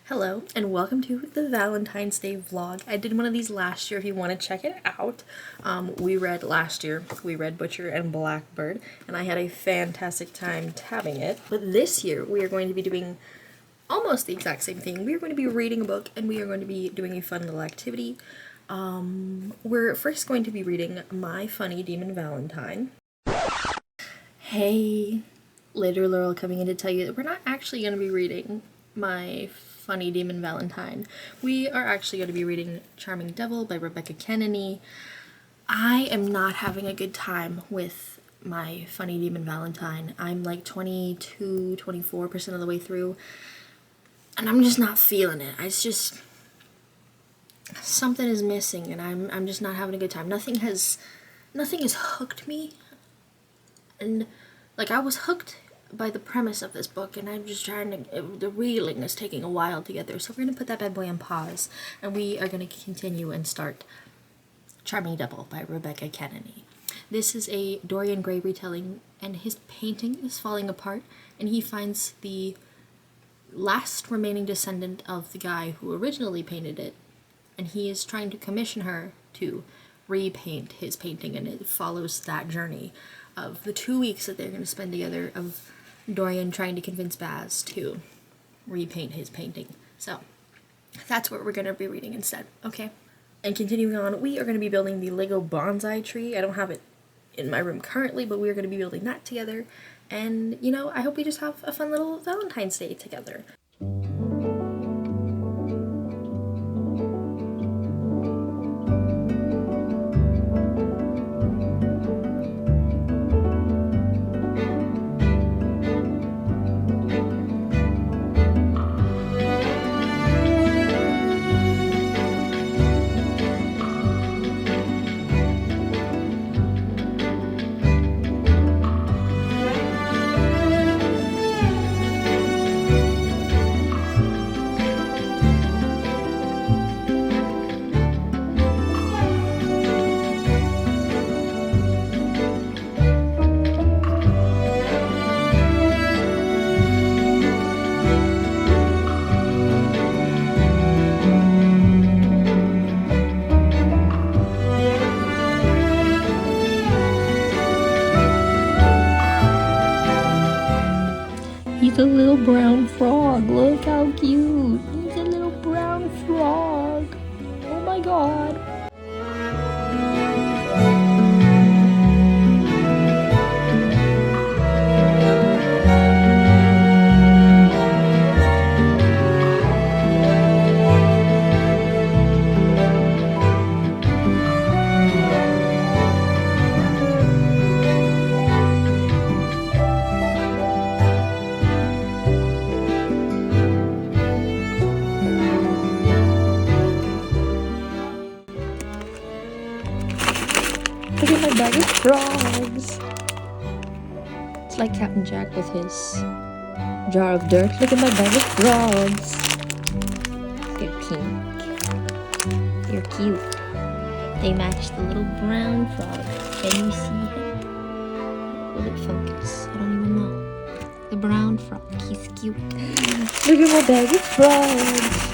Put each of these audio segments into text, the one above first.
Hello and welcome to the Valentine's Day vlog. I did one of these last year if you want to check it out. Last year, we read Butcher and Blackbird and I had a fantastic time tabbing it. But this year we are going to be doing almost the exact same thing. We are going to be reading a book and we are going to be doing a fun little activity. We're first going to be reading My Funny Demon Valentine. Hey, later Laurel coming in to tell you that we're not actually going to be reading My Funny Demon Valentine. We are actually going to be reading Charming Devil by Rebecca Kenney. I am not having a good time with My Funny Demon Valentine. I'm like 24% of the way through and I'm just not feeling it. It's just something is missing and I'm just not having a good time. Nothing has hooked me, and like I was hooked by the premise of this book and I'm just trying to, the reeling is taking a while to get there, so we're going to put that bad boy on pause and we are going to continue and start Charming Devil by Rebecca Kenney. This is a Dorian Gray retelling and his painting is falling apart and he finds the last remaining descendant of the guy who originally painted it and he is trying to commission her to repaint his painting, and it follows that journey of the 2 weeks that they're going to spend together of Dorian trying to convince Baz to repaint his painting. So that's what we're going to be reading instead, okay? And continuing on, we are going to be building the Lego bonsai tree. I don't have it in my room currently, but we are going to be building that together. And, you know, I hope we just have a fun little Valentine's Day together. He's a little brown frog. Look how cute. He's a little brown frog. Oh my god. Look at my bag of frogs. It's like Captain Jack with his jar of dirt. Look at my bag of frogs. They're pink. They're cute. They match the little brown frog. Can you see him? Will it focus? I don't even know. The brown frog. He's cute. Look at my bag of frogs.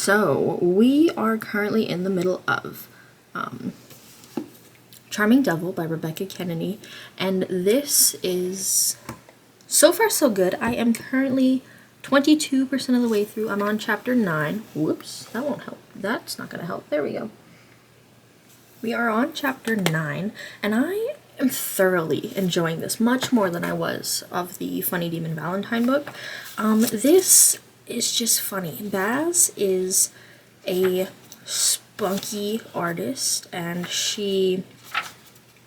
So we are currently in the middle of Charming Devil by Rebecca Kenney, and this is so far so good. I am currently 22% of the way through. I'm on chapter 9. Whoops, that won't help. That's not gonna help. There we go. We are on chapter 9, and I am thoroughly enjoying this, much more than I was of the Funny Demon Valentine book. This is just funny. Baz is a spunky artist, and she...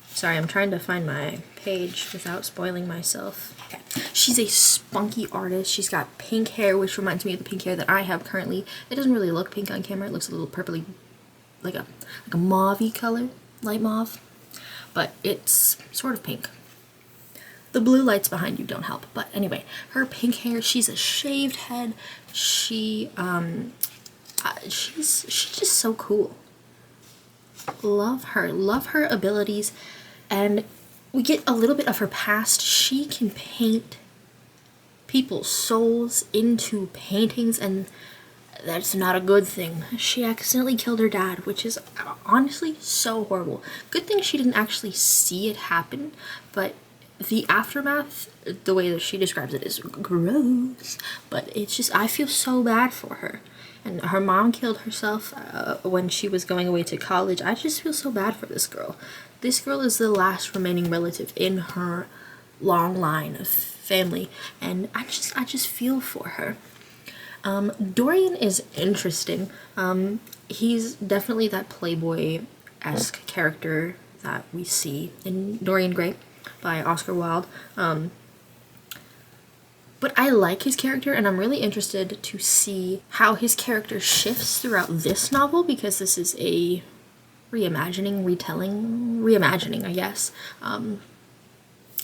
Sorry, I'm trying to find my page without spoiling myself. Okay. She's a spunky artist. She's got pink hair, which reminds me of the pink hair that I have currently. It doesn't really look pink on camera. It looks a little purpley, like a mauve-y color, light mauve. But it's sort of pink. The blue lights behind you don't help. But anyway, her pink hair, she's a shaved head. She's just so cool. Love her abilities. And we get a little bit of her past. She can paint people's souls into paintings, and that's not a good thing. She accidentally killed her dad, which is honestly so horrible. Good thing she didn't actually see it happen, but the aftermath, the way that she describes it, is gross. But it's just, I feel so bad for her. And her mom killed herself when she was going away to college. I just feel so bad for this girl. This girl is the last remaining relative in her long line of family, and I just feel for her. Dorian is interesting. He's definitely that playboy-esque character that we see in Dorian Gray by Oscar Wilde. But I like his character, and I'm really interested to see how his character shifts throughout this novel, because this is a reimagining, I guess.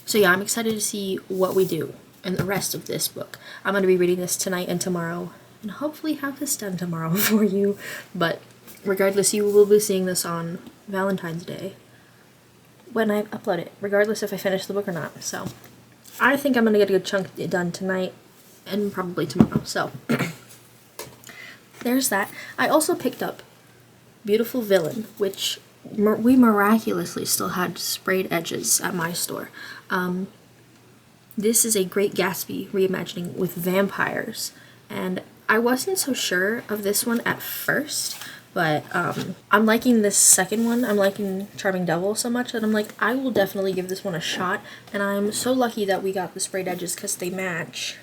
So yeah, I'm excited to see what we do in the rest of this book. I'm going to be reading this tonight and tomorrow, and hopefully have this done tomorrow for you. But regardless, you will be seeing this on Valentine's Day when I upload it, regardless if I finish the book or not. So I think I'm going to get a good chunk done tonight and probably tomorrow. So there's that. I also picked up Beautiful Villain, which we miraculously still had sprayed edges at my store. This is a Great Gatsby reimagining with vampires, and I wasn't so sure of this one at first, but I'm liking this second one. I'm liking Charming Devil so much that I'm like, I will definitely give this one a shot, and I'm so lucky that we got the sprayed edges because they match,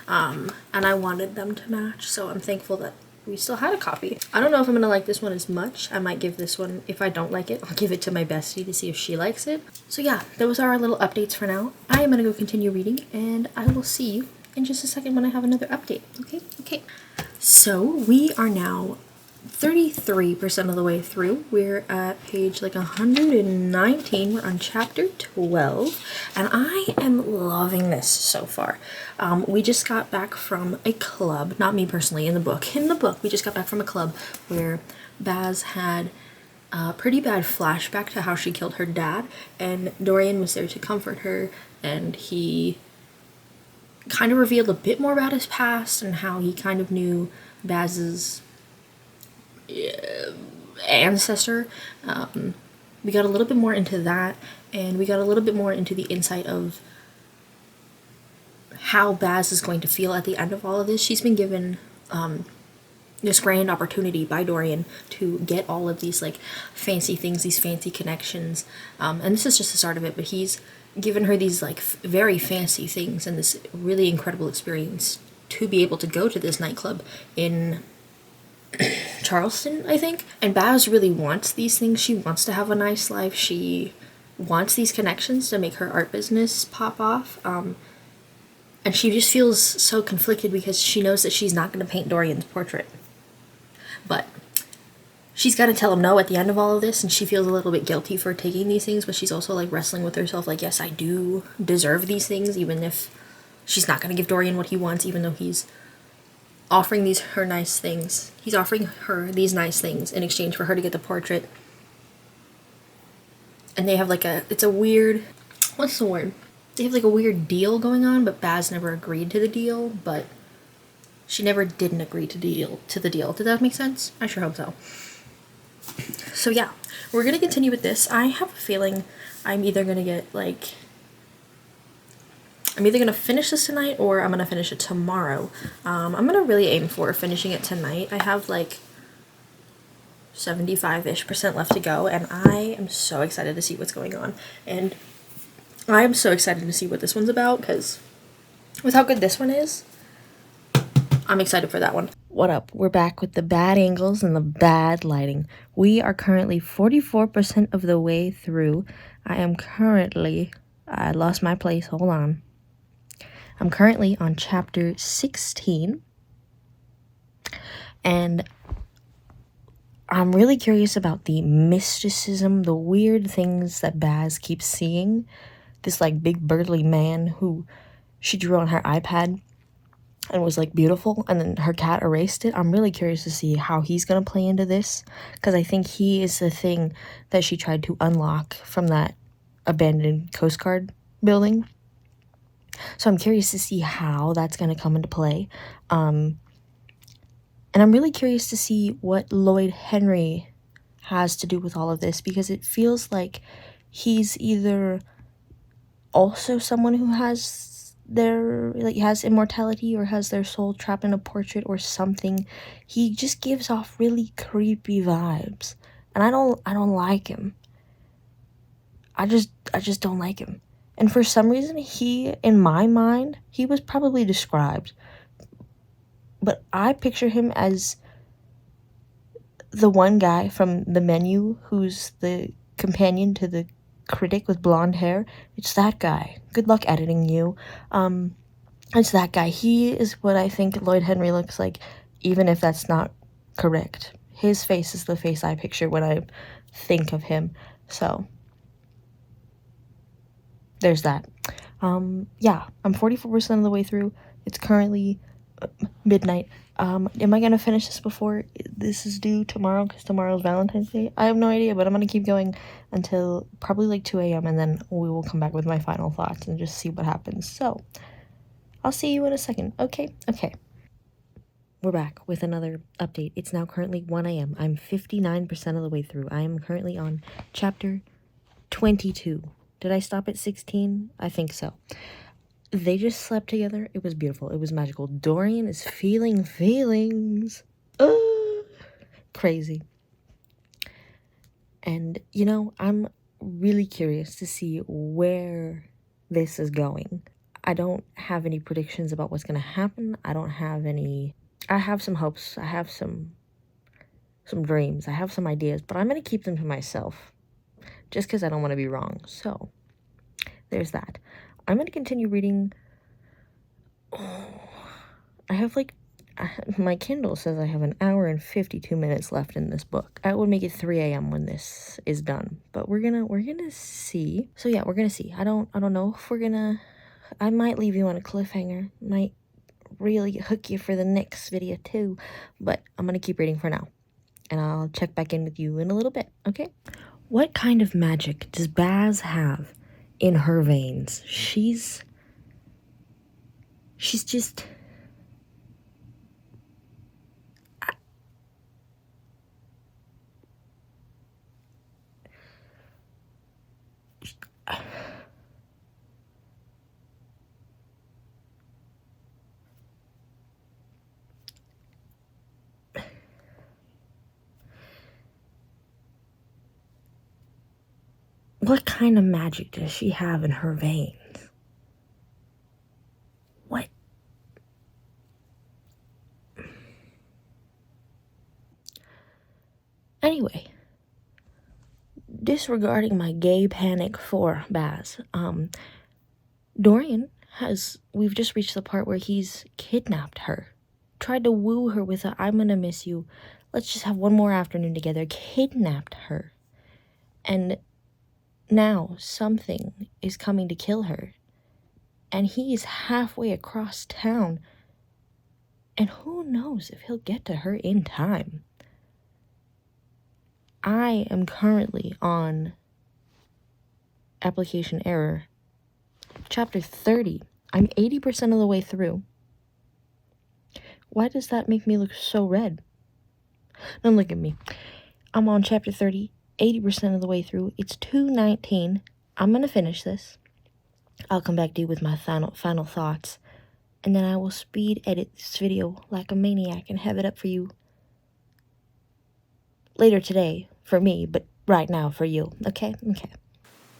and I wanted them to match, so I'm thankful that we still had a copy. I don't know if I'm gonna like this one as much. I might give this one, if I don't like it, I'll give it to my bestie to see if she likes it. So yeah, those are our little updates for now. I am gonna go continue reading, and I will see you in just a second when I have another update. Okay. So we are now 33% of the way through. We're at page like 119. We're on chapter 12, and I am loving this so far. We just got back from a club, not me personally, in the book, we just got back from a club where Baz had a pretty bad flashback to how she killed her dad, and Dorian was there to comfort her, and he kind of revealed a bit more about his past and how he kind of knew Baz's ancestor. We got a little bit more into that, and we got a little bit more into the insight of how Baz is going to feel at the end of all of this. She's been given this grand opportunity by Dorian to get all of these like fancy things, these fancy connections, and this is just the start of it, but he's given her these like very fancy things and this really incredible experience to be able to go to this nightclub in Charleston, I think. And Baz really wants these things. She wants to have a nice life. She wants these connections to make her art business pop off. And she just feels so conflicted because she knows that she's not going to paint Dorian's portrait. But she's got to tell him no at the end of all of this, and she feels a little bit guilty for taking these things, but she's also like wrestling with herself like, yes, I do deserve these things, even if she's not going to give Dorian what he wants, even though he's offering her nice things. He's offering her these nice things in exchange for her to get the portrait. And they have like it's a weird, what's the word? They have like a weird deal going on, but Baz never agreed to the deal, but she never didn't agree to the deal. Did that make sense? I sure hope so. So yeah, we're gonna continue with this. I have a feeling I'm either gonna finish this tonight or I'm gonna finish it tomorrow. I'm gonna really aim for finishing it tonight. I have like 75-ish% left to go, and I am so excited to see what's going on. And I am so excited to see what this one's about, because with how good this one is, I'm excited for that one. What up? We're back with the bad angles and the bad lighting. We are currently 44% of the way through. I lost my place, hold on. I'm currently on chapter 16, and I'm really curious about the mysticism, the weird things that Baz keeps seeing. This like big burly man who she drew on her iPad and was like beautiful, and then her cat erased it. I'm really curious to see how he's gonna play into this, because I think he is the thing that she tried to unlock from that abandoned Coast Guard building. So I'm curious to see how that's gonna come into play. And I'm really curious to see what Lloyd Henry has to do with all of this, because it feels like he's either also someone who has has immortality or has their soul trapped in a portrait or something. He just gives off really creepy vibes, and I don't like him. I just don't like him. And for some reason, he, in my mind, he was probably described, but I picture him as the one guy from The Menu who's the companion to the critic with blonde hair. It's that guy. Good luck editing you. It's that guy. He is what I think Lloyd Henry looks like, even if that's not correct. His face is the face I picture when I think of him. So there's that. Yeah, I'm 44% of the way through. It's currently midnight. Am I gonna finish this before this is due tomorrow, because tomorrow's Valentine's Day? I have no idea, but I'm gonna keep going until probably like 2 a.m. and then we will come back with my final thoughts and just see what happens. So I'll see you in a second. Okay. We're back with another update. It's now currently 1 a.m. I'm 59% of the way through. I am currently on chapter 22. Did I stop at 16? I think so. They just slept together. It was beautiful. It was magical. Dorian is feeling feelings. Crazy. And, I'm really curious to see where this is going. I don't have any predictions about what's going to happen. I have some hopes. I have some dreams. I have some ideas, but I'm going to keep them to myself just because I don't want to be wrong. So there's that. I'm going to continue reading. I have my Kindle says I have an hour and 52 minutes left in this book. I would make it 3 a.m. when this is done, but we're gonna see. So yeah, we're gonna see. I don't know if I might leave you on a cliffhanger. Might really hook you for the next video too, but I'm gonna keep reading for now, and I'll check back in with you in a little bit. Okay? What kind of magic does Baz have in her veins? She's just... What kind of magic does she have in her veins? What? Anyway, disregarding my gay panic for Baz, Dorian we've just reached the part where he's kidnapped her. Tried to woo her with a, "I'm gonna miss you. Let's just have one more afternoon together." Kidnapped her. And now something is coming to kill her. And he's halfway across town. And who knows if he'll get to her in time. I am currently on application error. Chapter 30. I'm 80% of the way through. Why does that make me look so red? Don't look at me. I'm on chapter 30, 80% of the way through. It's 2:19. I'm going to finish this. I'll come back to you with my final thoughts. And then I will speed edit this video like a maniac and have it up for you later today for me, but right now for you. Okay? Okay.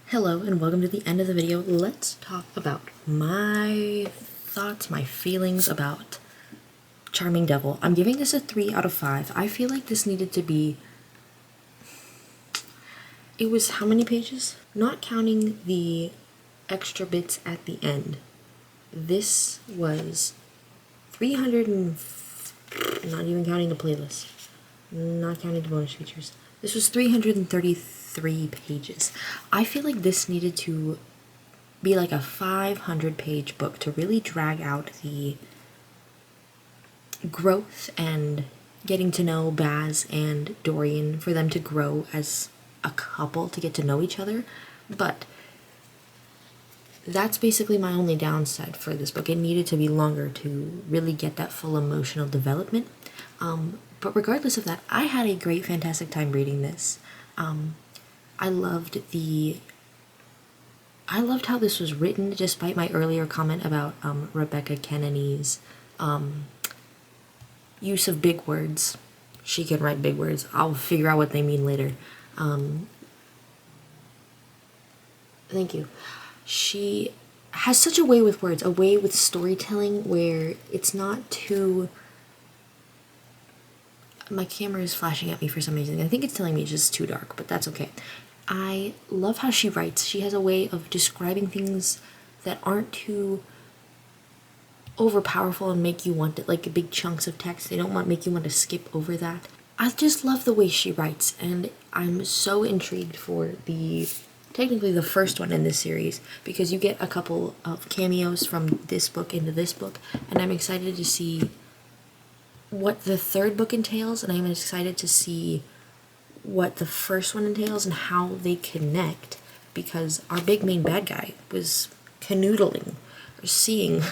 Hello and welcome to the end of the video. Let's talk about my thoughts, my feelings about Charming Devil. I'm giving this a 3 out of 5. I feel like this needed to be... It was how many pages? Not counting the extra bits at the end. This was 300 and... Not even counting the playlist. Not counting the bonus features. This was 333 pages. I feel like this needed to be like a 500-page book to really drag out the growth and getting to know Baz and Dorian, for them to grow as a couple, to get to know each other. But that's basically my only downside for this book. It needed to be longer to really get that full emotional development. But regardless of that, I had a great, fantastic time reading this. I loved how this was written, despite my earlier comment about Rebecca Kenney's use of big words. She can write big words. I'll figure out what they mean later. Thank you. She has such a way with words, a way with storytelling where it's not too... My camera is flashing at me for some reason. I think it's telling me it's just too dark, but that's okay. I love how she writes. She has a way of describing things that aren't too overpowerful and make you want it, like big chunks of text. They don't make you want to skip over that. I just love the way she writes, and I'm so intrigued for technically the first one in this series, because you get a couple of cameos from this book into this book, and I'm excited to see what the third book entails, and I'm excited to see what the first one entails and how they connect, because our big main bad guy was canoodling or seeing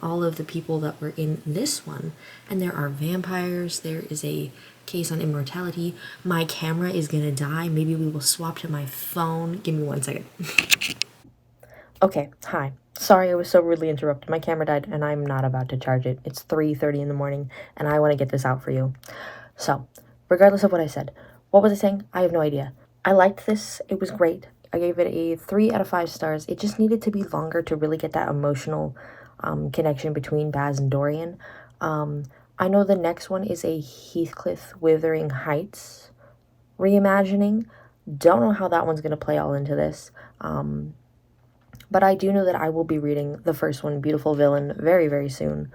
all of the people that were in this one, and there are vampires, there is a case on immortality. My camera is gonna die. Maybe we will swap to my phone. Give me 1 second. Okay, hi. Sorry I was so rudely interrupted. My camera died and I'm not about to charge it. It's 3:30 in the morning and I want to get this out for you. So, regardless of what I said, what was I saying? I have no idea. I liked this. It was great. I gave it a 3 out of 5 stars. It just needed to be longer to really get that emotional connection between Baz and Dorian. I know the next one is a Heathcliff Wuthering Heights reimagining. Don't know how that one's going to play all into this. But I do know that I will be reading the first one, Beautiful Villain, very, very soon.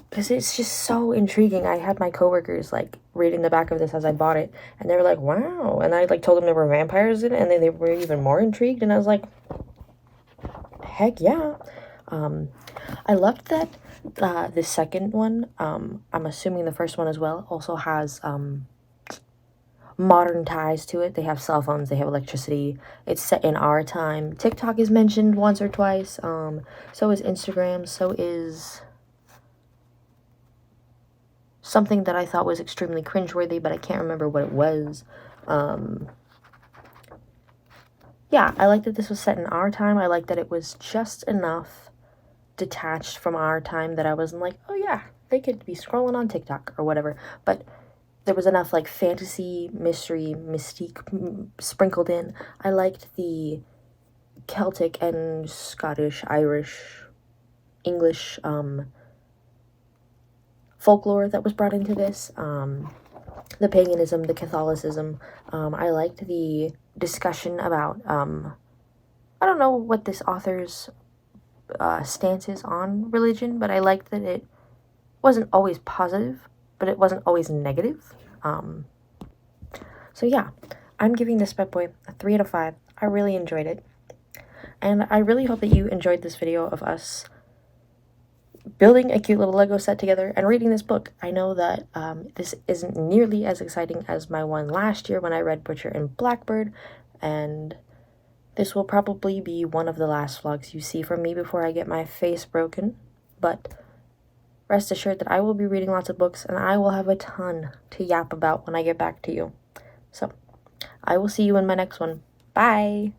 Because it's just so intriguing. I had my coworkers, like, reading the back of this as I bought it, and they were like, wow. And I, like, told them there were vampires in it, and they were even more intrigued, and I was like, heck yeah. I loved that the second one, I'm assuming the first one as well, also has modern ties to it. They have cell phones, they have electricity. It's set in our time. TikTok is mentioned once or twice. So is Instagram. So is something that I thought was extremely cringeworthy, but I can't remember what it was. Yeah, I like that this was set in our time. I like that it was just enough detached from our time that I wasn't like, oh yeah, they could be scrolling on TikTok or whatever. But there was enough like fantasy, mystery, mystique sprinkled in. I liked the Celtic and Scottish, Irish, English folklore that was brought into this. The paganism, the Catholicism. I liked the discussion about, I don't know what this author's stance is on religion, but I liked that it wasn't always positive, but it wasn't always negative. So yeah, I'm giving this bad boy a 3 out of 5. I really enjoyed it. And I really hope that you enjoyed this video of us building a cute little Lego set together and reading this book. I know that this isn't nearly as exciting as my one last year when I read Butcher and Blackbird, and this will probably be one of the last vlogs you see from me before I get my face broken, but rest assured that I will be reading lots of books, and I will have a ton to yap about when I get back to you. So, I will see you in my next one. Bye!